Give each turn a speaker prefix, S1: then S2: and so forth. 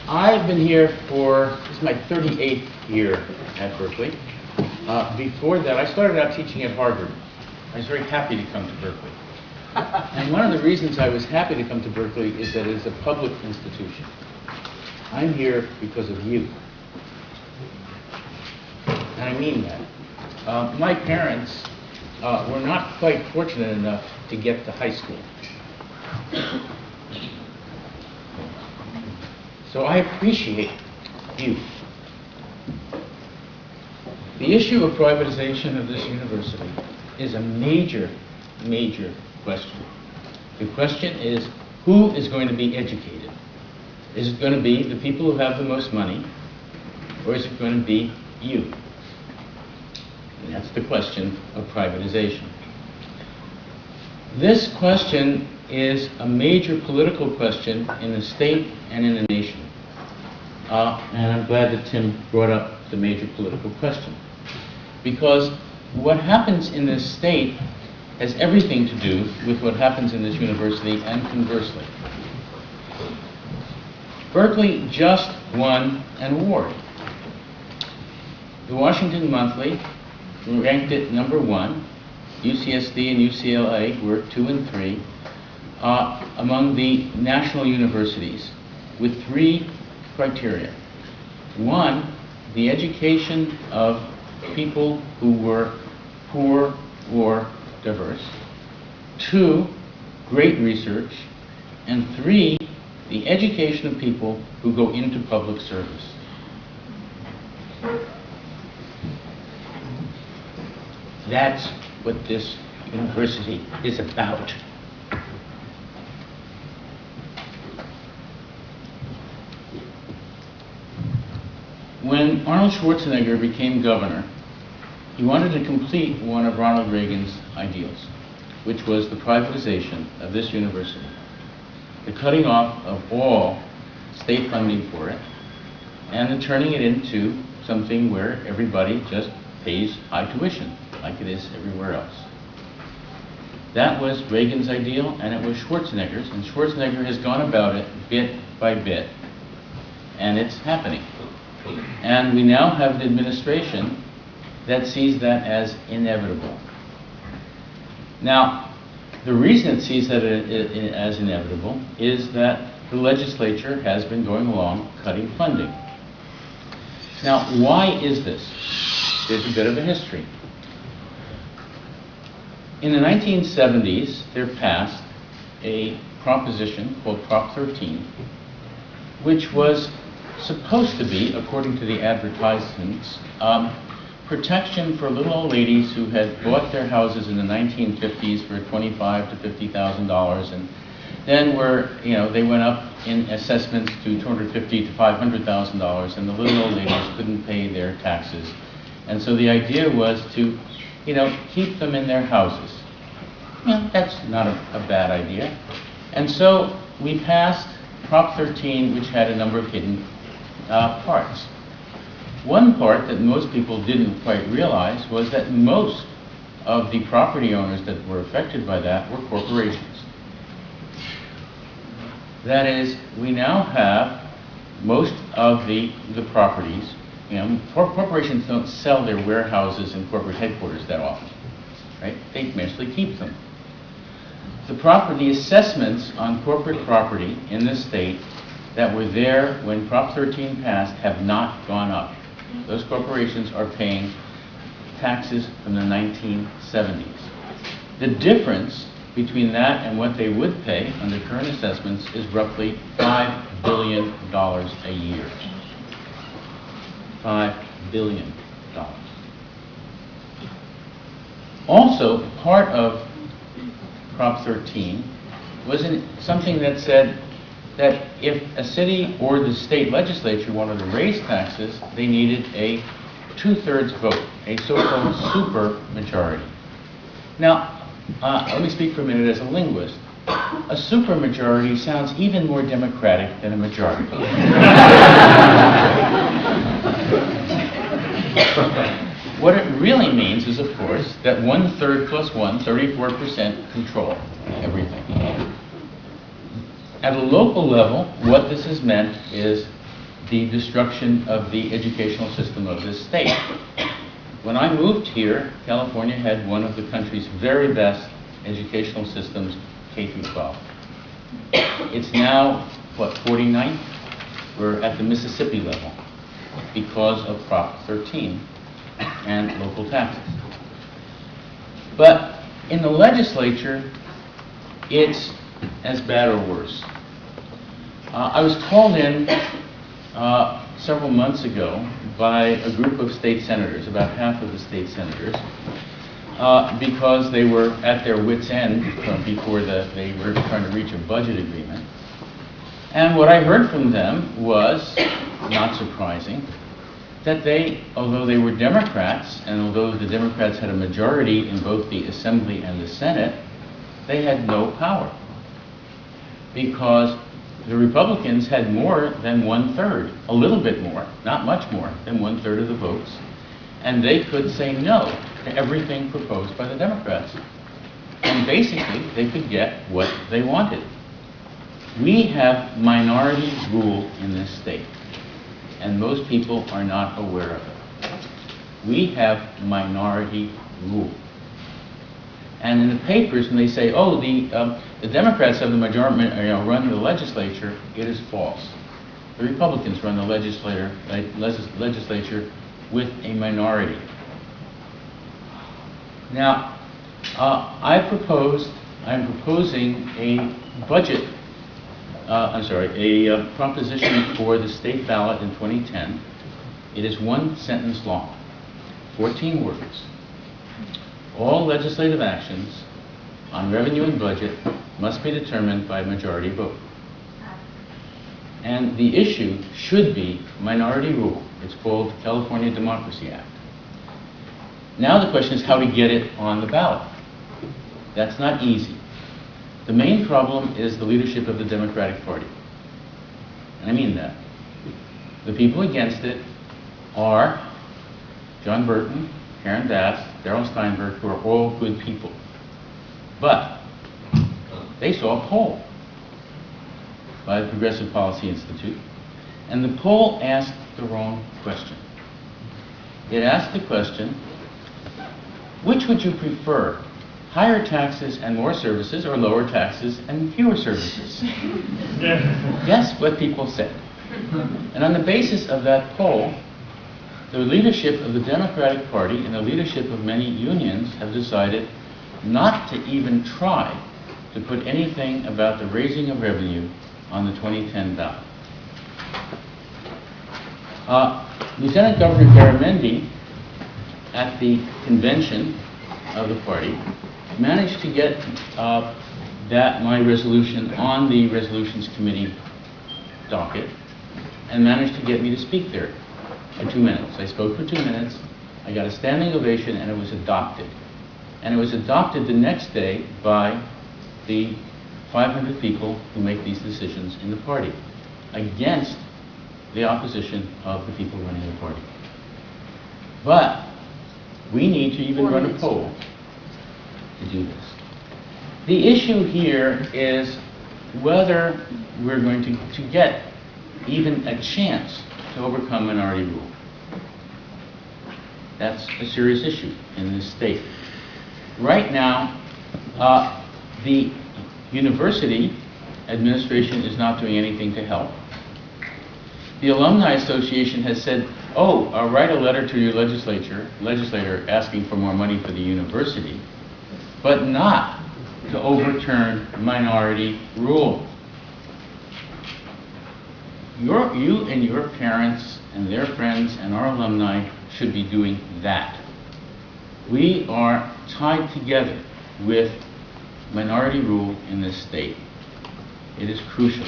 S1: I've been here this is my 38th year at Berkeley. Before that, I started out teaching at Harvard. I was very happy to come to Berkeley. And one of the reasons I was happy to come to Berkeley is that it is a public institution. I'm here because of you. And I mean that. My parents were not quite fortunate enough to get to high school. So I appreciate you. The issue of privatization of this university is a major, major question. The question is, who is going to be educated? Is it going to be the people who have the most money, or is it going to be you? And that's the question of privatization. This question is a major political question in the state and in the nation. And I'm glad that Tim brought up the major political question. Because what happens in this state has everything to do with what happens in this university and conversely. Berkeley just won an award. The Washington Monthly ranked it #1. UCSD and UCLA were 2 and 3 among the national universities with 3 criteria. 1, the education of people who were poor or diverse. 2, great research. And 3, the education of people who go into public service. That's what this university is about. When Arnold Schwarzenegger became governor, he wanted to complete one of Ronald Reagan's ideals, which was the privatization of this university, the cutting off of all state funding for it, and the turning it into something where everybody just pays high tuition, like it is everywhere else. That was Reagan's ideal, and it was Schwarzenegger's, and Schwarzenegger has gone about it bit by bit, and it's happening. And we now have an administration that sees that as inevitable. Now, the reason it sees that as inevitable is that the legislature has been going along cutting funding. Now, why is this? There's a bit of a history. In the 1970s, there passed a proposition called Prop 13, which was supposed to be, according to the advertisements, protection for little old ladies who had bought their houses in the 1950s for $25,000 to $50,000, and then they went up in assessments to $250,000 to $500,000, and the little old ladies couldn't pay their taxes. And so the idea was to, keep them in their houses. That's not a bad idea. And so we passed Prop 13, which had a number of hidden parts. One part that most people didn't quite realize was that most of the property owners that were affected by that were corporations. That is, we now have most of the properties. Corporations don't sell their warehouses and corporate headquarters that often, right? They mostly keep them. The assessments on corporate property in this state that were there when Prop 13 passed have not gone up. Those corporations are paying taxes from the 1970s. The difference between that and what they would pay under current assessments is roughly $5 billion a year. $5 billion. Also, part of Prop 13 was something that said that if a city or the state legislature wanted to raise taxes, they needed a 2/3 vote, a so-called super majority. Now, let me speak for a minute as a linguist. A super majority sounds even more democratic than a majority. What it really means is, of course, that 1/3 plus 1, 34% control everything. At a local level, what this has meant is the destruction of the educational system of this state. When I moved here, California had one of the country's very best educational systems, K through 12. It's now, what, 49th? We're at the Mississippi level because of Prop 13 and local taxes. But in the legislature, it's as bad or worse. I was called in several months ago by a group of state senators, about half of the state senators, because they were at their wits' end before they were trying to reach a budget agreement. And what I heard from them was, not surprising, that they, although they were Democrats, and although the Democrats had a majority in both the Assembly and the Senate, they had no power. Because the Republicans had more than 1/3, a little bit more, not much more than 1/3 of the votes, and they could say no to everything proposed by the Democrats. And basically, they could get what they wanted. We have minority rule in this state, and most people are not aware of it. We have minority rule. And in the papers, when they say, oh, the Democrats have the majority, run the legislature, it is false. The Republicans run the legislature with a minority. Now, I'm proposing a budget, a proposition for the state ballot in 2010. It is one sentence long, 14 words. All legislative actions on revenue and budget must be determined by majority vote. And the issue should be minority rule. It's called California Democracy Act. Now the question is how we get it on the ballot. That's not easy. The main problem is the leadership of the Democratic Party. And I mean that. The people against it are John Burton, Karen Bass, Darrell Steinberg, who are all good people. But they saw a poll by the Progressive Policy Institute, and the poll asked the wrong question. It asked the question, which would you prefer, higher taxes and more services, or lower taxes and fewer services? Guess what people said. And on the basis of that poll, the leadership of the Democratic Party and the leadership of many unions have decided not to even try to put anything about the raising of revenue on the 2010 ballot. Lieutenant Governor Garamendi, at the convention of the party, managed to get my resolution on the Resolutions Committee docket and managed to get me to speak there for 2 minutes. I spoke for 2 minutes, I got a standing ovation, and it was adopted. And it was adopted the next day by the 500 people who make these decisions in the party, against the opposition of the people running the party. But we need to even run a poll to do this. The issue here is whether we're going to get even a chance to overcome minority rule. That's a serious issue in this state. Right now, the university administration is not doing anything to help. The Alumni Association has said, oh, write a letter to your legislator asking for more money for the university, but not to overturn minority rule. You and your parents and their friends and our alumni should be doing that. We are tied together with minority rule in this state. It is crucial.